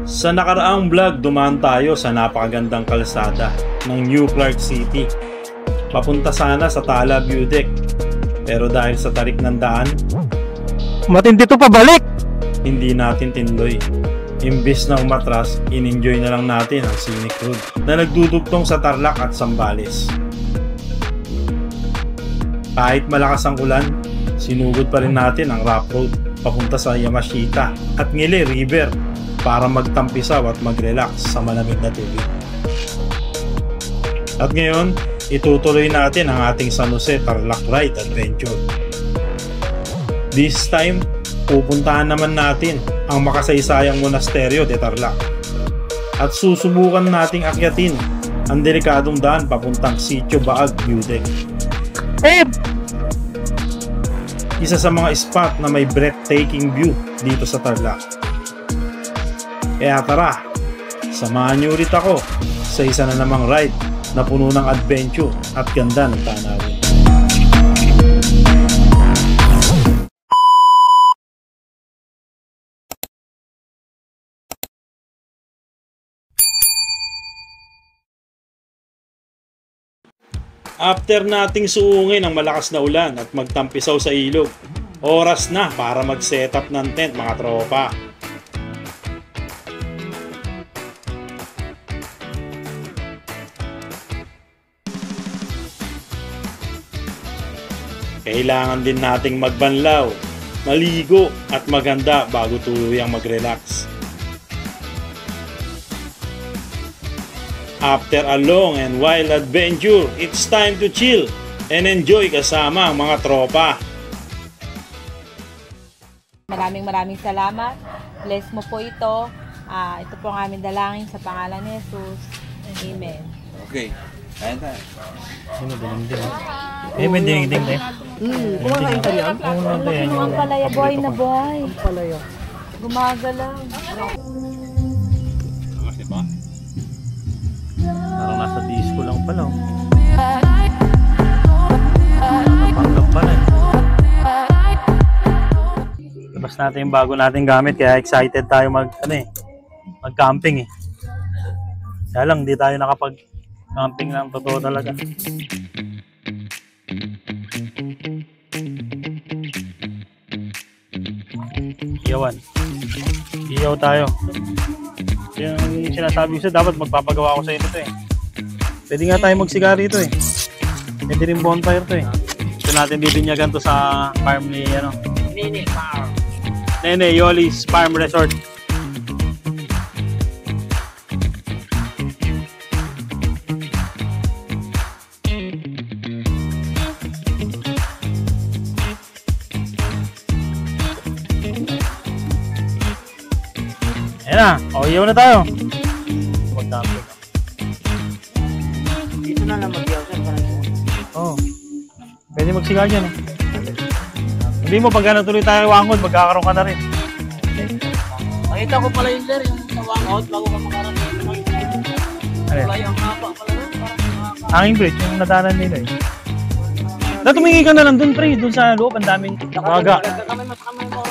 Sa nakaraang vlog, dumaan tayo sa napakagandang kalsada ng New Clark City. Papunta sana sa Tala View Deck. Pero dahil sa tarik ng daan, matindi to pabalik! Hindi natin tinloy. Imbis na umatras, in-enjoy na lang natin ang scenic road na nagdudugtong sa Tarlac at Zambales. Kahit malakas ang ulan, sinugod pa rin natin ang rough road papunta sa Yamashita at Ngili River para magtampisaw at mag-relax sa malamig na tubig. At ngayon, itutuloy natin ang ating San Jose Tarlac Ride Adventure. This time, pupuntahan naman natin ang makasaysayang Monasterio de Tarlac at susubukan nating akyatin ang delikadong daan papuntang Sitio Baag View Deck. Isa sa mga spot na may breathtaking view dito sa Tarlac. Kaya tara, samahan niyo ulit ako sa isa na namang ride na puno ng adventure at ganda ng tanawin. After nating suungin ang malakas na ulan at magtampisaw sa ilog, oras na para mag-setup ng tent mga tropa. Kailangan din nating magbanlaw, maligo at maganda bago tuluyang mag-relax. After a long and wild adventure, it's time to chill and enjoy kasama ang mga tropa. Maraming salamat. Bless mo po ito. Ito po ang aming dalangin sa pangalan ni Jesus. Amen. Okay. Kaya tayo. Sino dining-ding? May dining-ding tayo. Kumakain ka niyan? Ang palaya, boy na boy. Ang palaya. Gumagalaw. Angas di ba? Parang nasa disco lang pala. Napanggap pala. Labas natin yung bago nating gamit kaya excited tayo mag-camping eh. Kaya lang di tayo nakapag-camping ng totoo talaga. Iyawan. Iyaw tayo. Yung sinasabi ko dapat magpapagawa ko sa ito eh. Pwede nga tayo magsiga rito eh. Pwede rin bonfire to eh. Ito natin bibinyagan to sa farm ni Nene Farm. Nene Yoli's Farm Resort. Ayan na, iyaw na tayo. Mag-camping. Dito na lang mag-iyaw siya. Pwede magsiga dyan eh. Hindi mo, pagka natuloy tayo wangod, magkakaroon ka na rin. Nakita ko pala yung yung nawangod bago ka makarating. Wala yung hapa pala rin. Hanging bridge, yung nadanan nila eh. Tumingi ka na lang dun, pre. Dun sa loob, ang daming baga. Kami masakamay mo.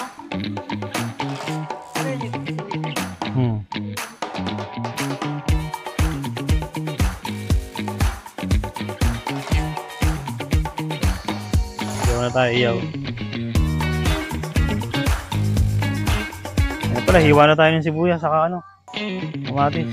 Iyaw na tayo, iyaw. Ayan pala, hiwa na tayo ng sibuyas, saka kamatis.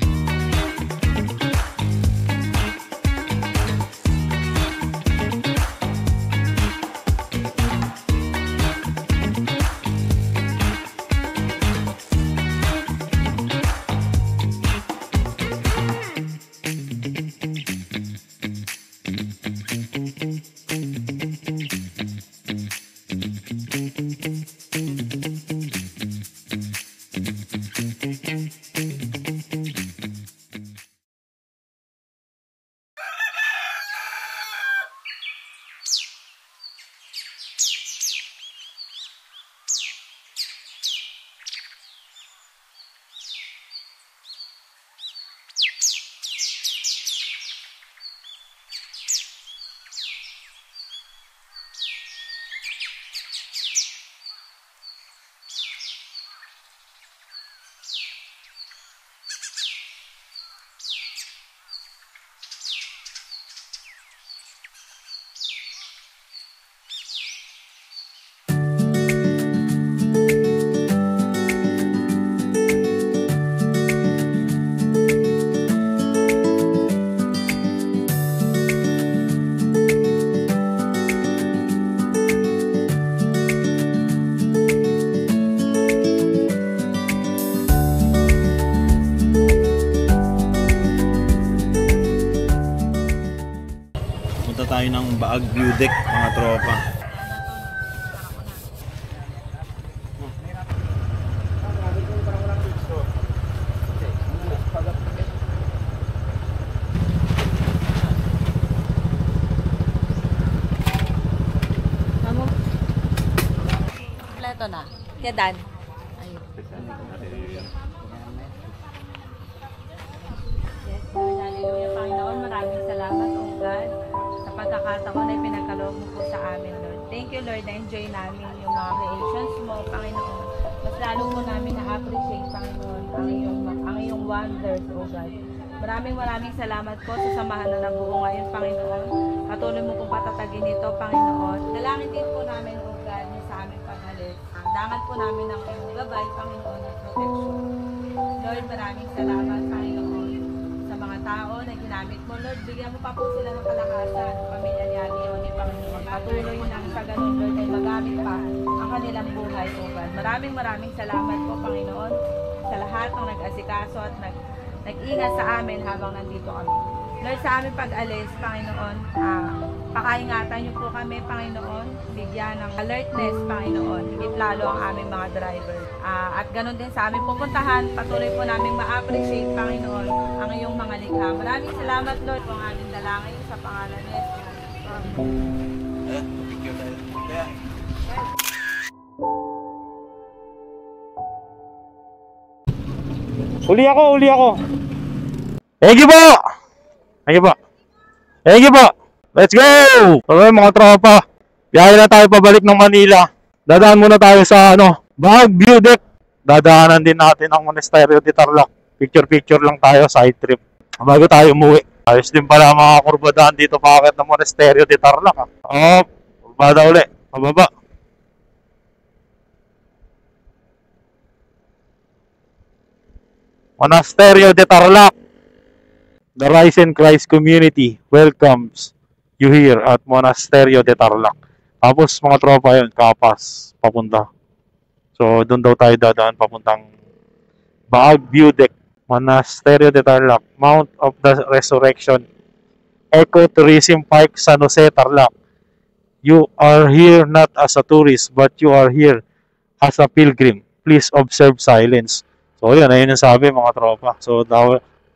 tayo ng Baag View Deck, mga tropa. Kompleto na. Kaya Dan. Ayun. Yes, Lord, hallelujah, Panginoon. Maraming salamat, O God, sa pagkakataon na pinagkaloob mo po sa amin, Lord. Thank you, Lord, na-enjoy namin yung mga creations mo, Panginoon. Mas lalo po namin na-appreciate, Panginoon, ang iyong wonders, O God. Maraming salamat po sa samahan na nabuo ngayon, Panginoon. Patuloy mo pong patatagin ito, Panginoon. Dalangin din po namin, O God, sa aming pag-alis. Dangan po namin ang iyong gabay, Panginoon, at protection. Lord, maraming salamat, Panginoon, sa mga tao na ginamit mo. Lord, bigyan mo pa po sila ng kalakasan, pamilya ni Ate Panginoon. Patuloy nang sa ganun, Lord, ay magamit pa ang kanilang buhay, O God. Maraming salamat po, Panginoon, sa lahat ng nag-asikaso at nag-ingat sa amin habang nandito kami. Lord, sa aming pag-alis, Panginoon, pakaingatan niyo po kami, Panginoon, bigyan ng alertness, Panginoon, higit lalo ang aming mga driver. At ganun din sa aming pupuntahan, patuloy po namin ma-appreciate, Panginoon, ang iyong mga likha. Maraming salamat, Lord, po ang aming dalangin sa pangalan ni Jesus. Uli ako. Thank you po! Thank you po! Let's go! Okay, mga tropa. Biyahe na tayo pabalik ng Manila. Dadaan muna tayo sa Baag View Deck. Dadaanan din natin ang Monasterio de Tarlac. Picture lang tayo, side trip. Bago tayo umuwi. Ayos din pala mga kurbadaan dito pakakit ng Monasterio de Tarlac. Kurbada uli. Pababa. Monasterio de Tarlac. The Risen Christ Community welcomes you here at Monasterio de Tarlac. Tapos mga tropa yun, Kapas, papunta. So doon daw tayo dadaan papuntang Baag View Deck, Monasterio de Tarlac, Mount of the Resurrection, Eco Tourism Park, San Jose, Tarlac. You are here not as a tourist, but you are here as a pilgrim. Please observe silence. So yun, ayun ang sabi mga tropa. So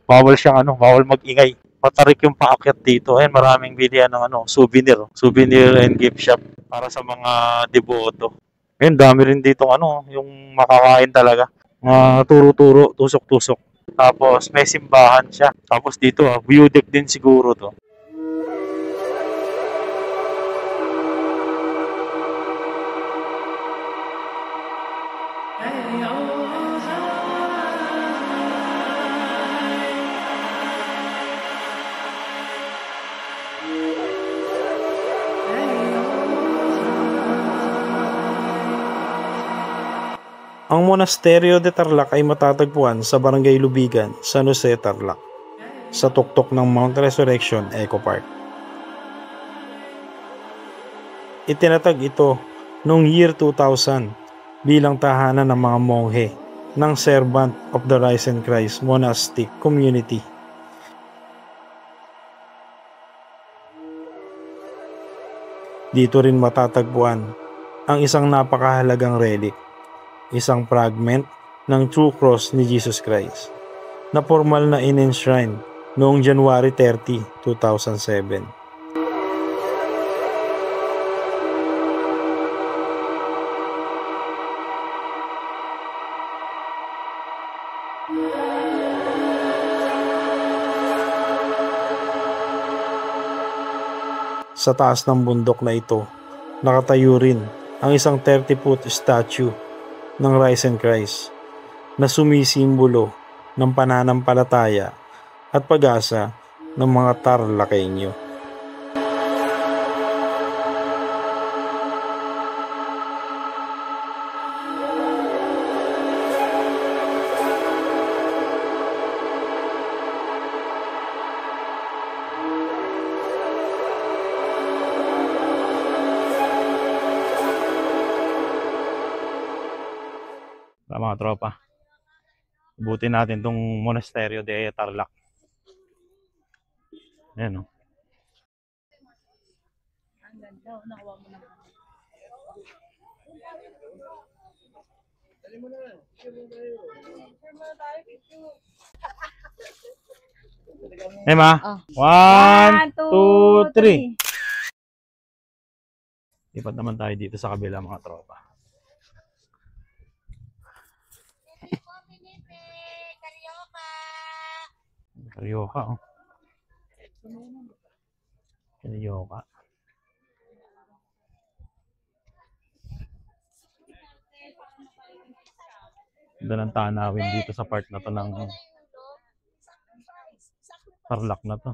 bawal siyang bawal mag-ingay. Matarik yung paakyat dito. Ayun, maraming bilihan ng souvenir and gift shop para sa mga deboto. Ayun, dami rin dito yung makakain talaga. Mga turo-turo, tusok-tusok. Tapos may simbahan siya. Tapos dito, view deck din siguro to. Ang Monasterio de Tarlac ay matatagpuan sa Barangay Lubigan, San Jose, Tarlac, sa tuktok ng Mount Resurrection Eco Park. Itinatag ito noong year 2000 bilang tahanan ng mga monghe ng Servant of the Risen Christ Monastic Community. Dito rin matatagpuan ang isang napakahalagang relic, isang fragment ng True Cross ni Jesus Christ na formal na in-enshrine noong January 30, 2007. Sa taas ng bundok na ito, nakatayo rin ang isang 30-foot statue ng Risen Christ na sumisimbolo ng pananampalataya at pag-asa ng mga Tarlakenyo. Mga tropa, ibutin natin tong Monasterio de Tarlac. Ayan Nakuha mo na. Emma, Oh. 1, 2, 3. 3. Lipat naman tayo dito sa kabila mga tropa. Karyoka, oh. Karyoka. Ganda ng tanawin dito sa part na to ng Tarlac na to.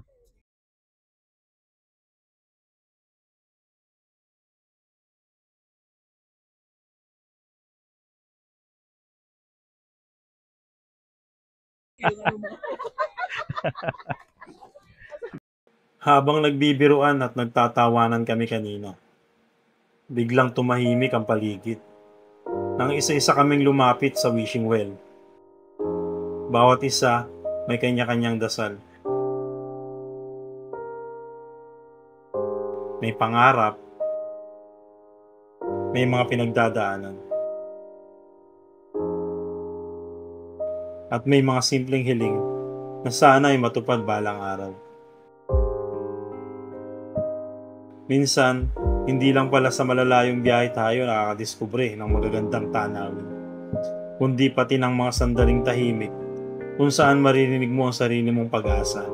Habang nagbibiruan at nagtatawanan kami kanina, biglang tumahimik ang paligid. Nang isa-isa kaming lumapit sa wishing well. Bawat isa may kanya-kanyang dasal. May pangarap, may mga pinagdadaanan. At may mga simpleng hiling na sana ay matupad balang araw. Minsan, hindi lang pala sa malalayong biyahe tayo nakakadiskubre ng magagandang tanawin, kundi pati ng mga sandaling tahimik kung saan maririnig mo ang sarili mong pag-asa.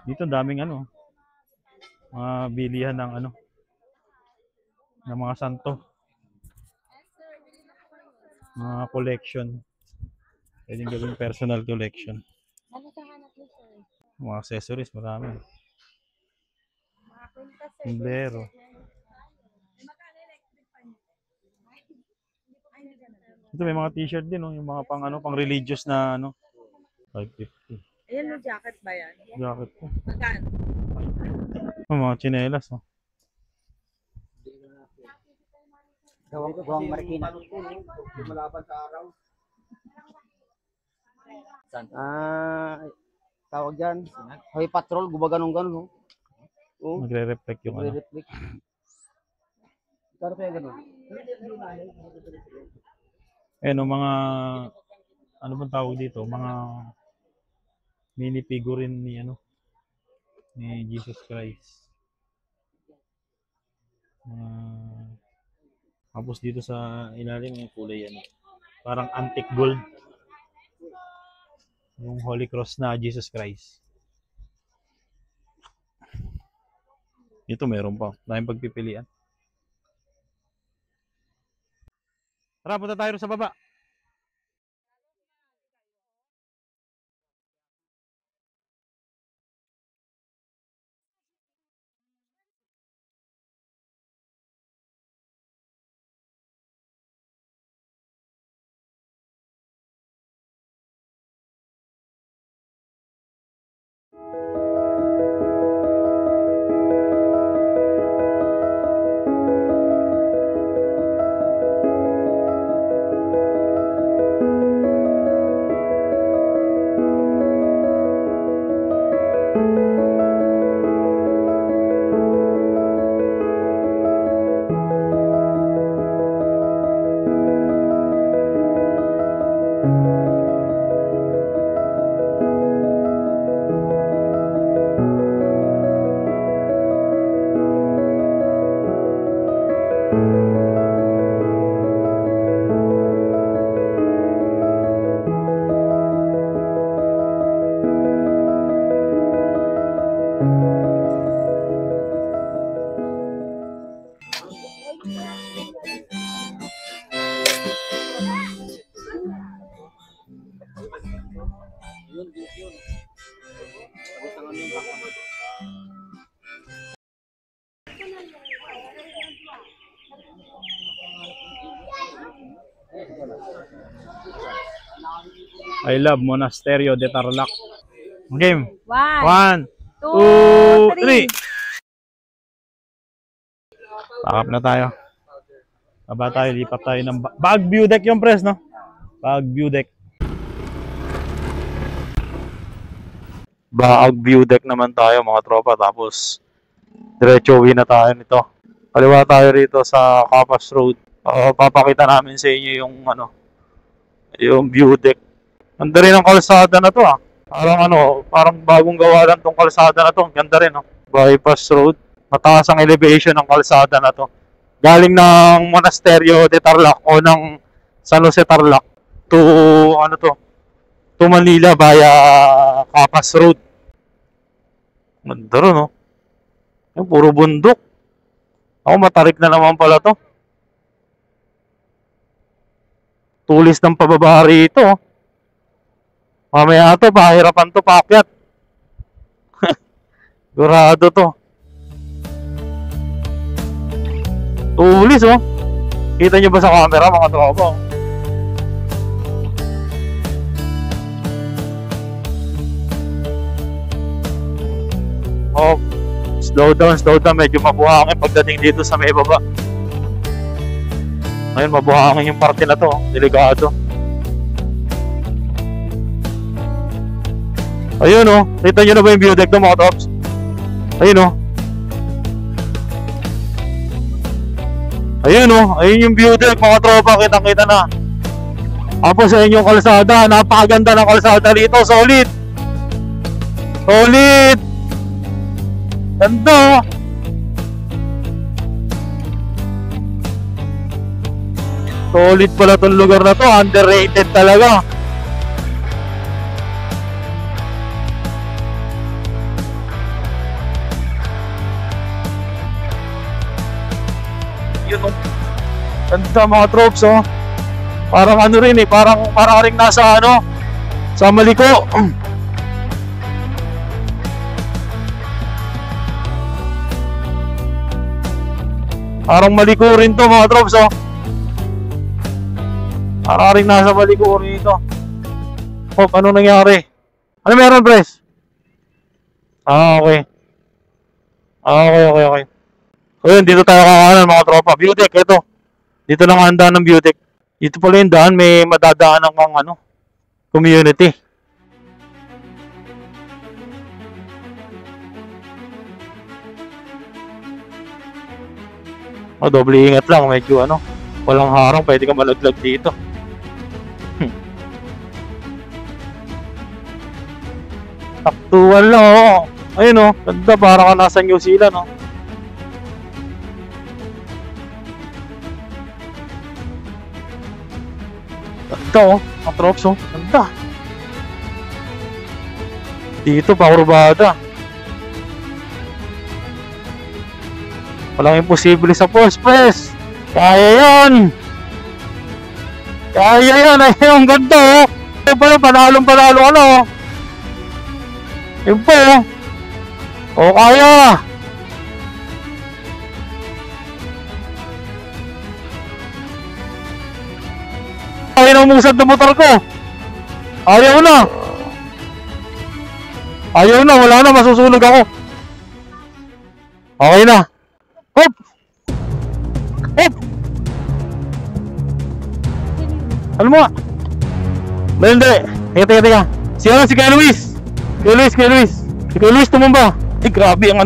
Dito daming mga bilihan ng ng mga santo. Mga collection. Pwedeng gawing personal collection. Mga accessories, marami. Sombrero. Ito may mga t-shirt din, yung mga pang religious na 550. Ayan yung jacket ba yan? Jacket ko. Magkano? Mga tsinelas, Gawang Marikina. Malaban sa araw. Tawag dyan. Hoy patrol, gumaganong-ganon. Oh. Magre-reflect yung Nagre-reflect. Kano kaya ganun? mga ano bang tawag dito? Mga mini figurine ni Jesus Christ. Tapos dito sa ilalim yung kulay parang antique gold. Yung Holy Cross na Jesus Christ. Ito meron pa. Daming pagpipilian. Tara, punta tayo sa baba. I love Monasterio de Tarlac. Game. 1, 2, 3. Pakap na tayo. Baba tayo, lipat tayo ng Baguio deck yung press, no? Baguio deck. Baag view deck naman tayo mga tropa. Tapos diretso uwi na tayo nito. Kaliwa tayo rito sa Capas Road. Papakita namin sa inyo yung yung view deck. Ganda rin ang kalsada na to ah. Parang bagong gawa lang tong kalsada na to. Ganda rin oh. Bypass Road. Mataas ang elevation ng kalsada na to. Galing ng Monasterio de Tarlac o ng San Jose Tarlac to Manila via Capas Road. Ganda rin oh. Yung puro bundok. Ako matarik na naman pala to. Tulis ng pababa rito. Mamaya to, pahirapan to paakyat. Gurado to. Tulis oh. Kita nyo ba sa camera mga tropa? Oh, slow down. Medyo mabuhangin pagdating dito sa may baba. Ngayon, mabuhangin yung parte na to. Delikado. Ayun oh. Kita nyo na ba yung view deck to mga tops? Ayun oh. Ayun oh. Ayun yung view deck mga tropa. Kitang-kita na. Tapos sa inyong kalsada. Napakaganda ng kalsada dito. Solid. Ganda. Solid pala itong lugar na to. Underrated talaga. Yun oh. Ganda mga tropes oh. Parang rin eh. Parang rin nasa sa Maliko. Parang Maliko rin to mga tropes oh. Parang rin nasa Maliko rin ito. Oh, ano nangyari? Ano meron, Pres? Okay. Okay. Ayun, dito tayo kakanan mga tropa. View deck, ito. Dito lang ang daan ng view deck. Dito pala yung daan, may madadaanan kang community. Doble ingat lang, medyo walang harang, pwede ka malaglag dito. Taktuan lang oh. Ayun oh, ganda, para ka nasa New Zealand oh. Ganda oh, ang trops oh, ganda. Dito pa kurbada. Walang imposible sa Force Press. Kaya yan. Ayun, ang ganda oh. Ayun pala, panalo oh. Yun po oh. O kaya. Ayaw na umusad na motor ko. Ayaw na, wala na, masusunog ako. Okay na. Hop! Alam mo nga. Hindi. Teka. Si Kuya Luis. Si Kuya Luis tumumba. Grabe ang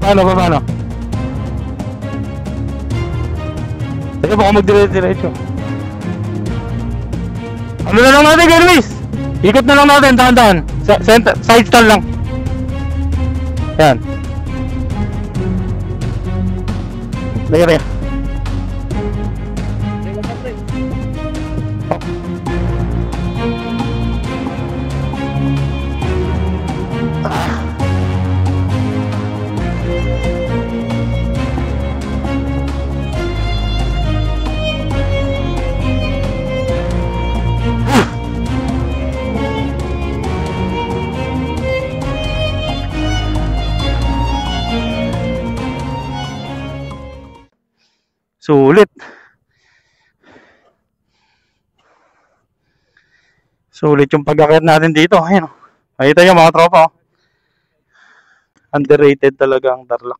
Paano? Teka, baka magdire-diretso. Ano na lang natin, Kuya Luis? Ikot na lang natin, dahan-dahan. Side stand lang. Yan. Lagyan. Sulit yung pag-akyat natin dito. Ayan oh. Nakita niyo mga tropa, oh. Underrated talaga ang Tarlac.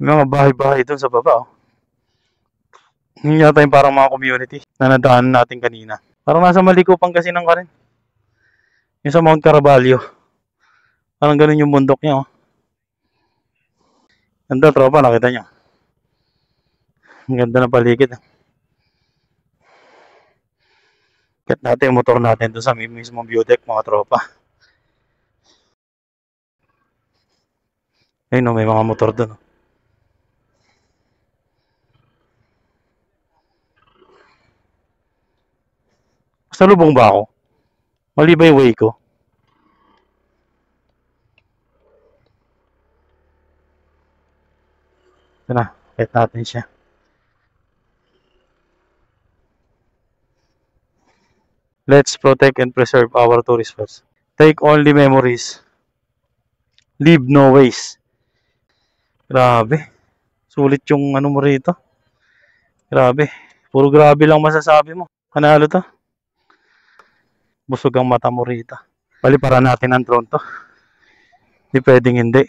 May mga bahay-bahay doon sa baba, oh. Hindi yata yung parang mga community na nadaanan natin kanina. Parang nasa Malikupan kasi ng Karen. Yung sa Mount Caraballo. Parang ganun yung bundok niya, oh. Ganda tropa, nakita niyo. Ang ganda ng paligid. Kat natin yung motor natin doon sa mismong view deck mga tropa. Ayun, oh, may mga motor doon, oh. Salubong ba ako? Mali ba yung way ko? Ito na, kahit natin siya. Let's protect and preserve our tourist spots. Take only memories. Leave no waste. Grabe. Sulit yung ano mo rito. Grabe. Puro grabe lang masasabi mo. Panalo to. Busog ang mata mo rito. Paliparan natin ang drone to. Hindi pwedeng hindi.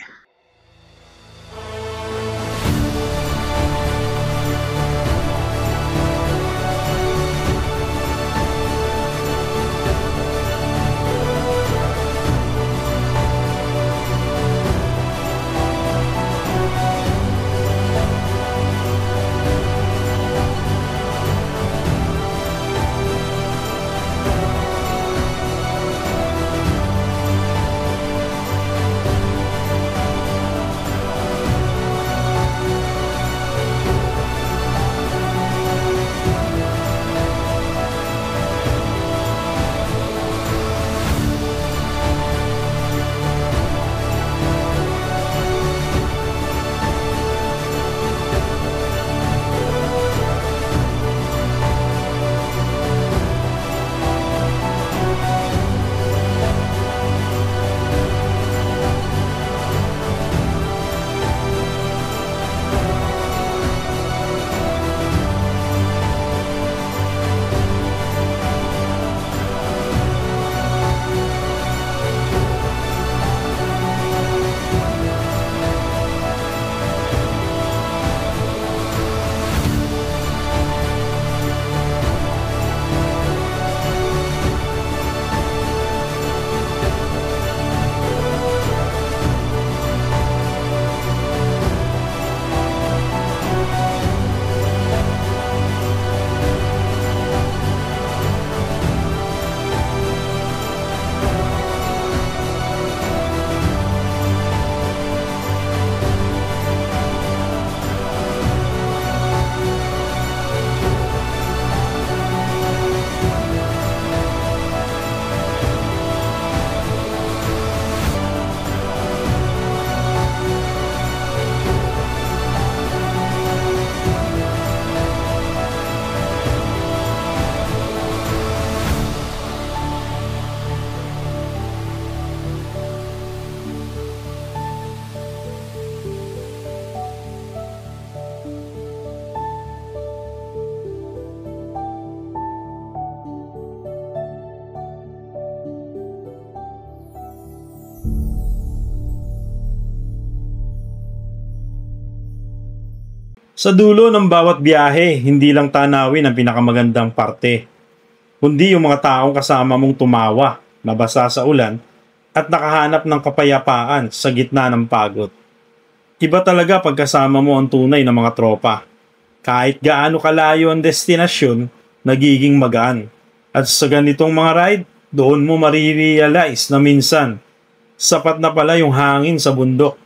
Sa dulo ng bawat biyahe, hindi lang tanawin ang pinakamagandang parte, kundi yung mga taong kasama mong tumawa, nabasa sa ulan, at nakahanap ng kapayapaan sa gitna ng pagod. Iba talaga pagkasama mo ang tunay na mga tropa. Kahit gaano kalayo ang destinasyon, nagiging magaan. At sa ganitong mga ride, doon mo marirealize na minsan, sapat na pala yung hangin sa bundok,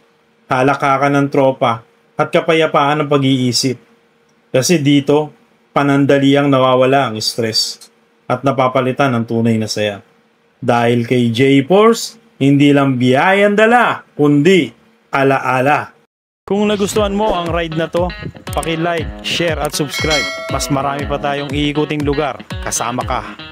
halakakan ng tropa, at kapayapaan ng pag-iisip. Kasi dito, panandaliang nawawala ang stress at napapalitan ng tunay na saya. Dahil kay J-Force, hindi lang biyayang dala, kundi alaala. Kung nagustuhan mo ang ride na to, paki-like, share at subscribe. Mas marami pa tayong iikuting lugar. Kasama ka.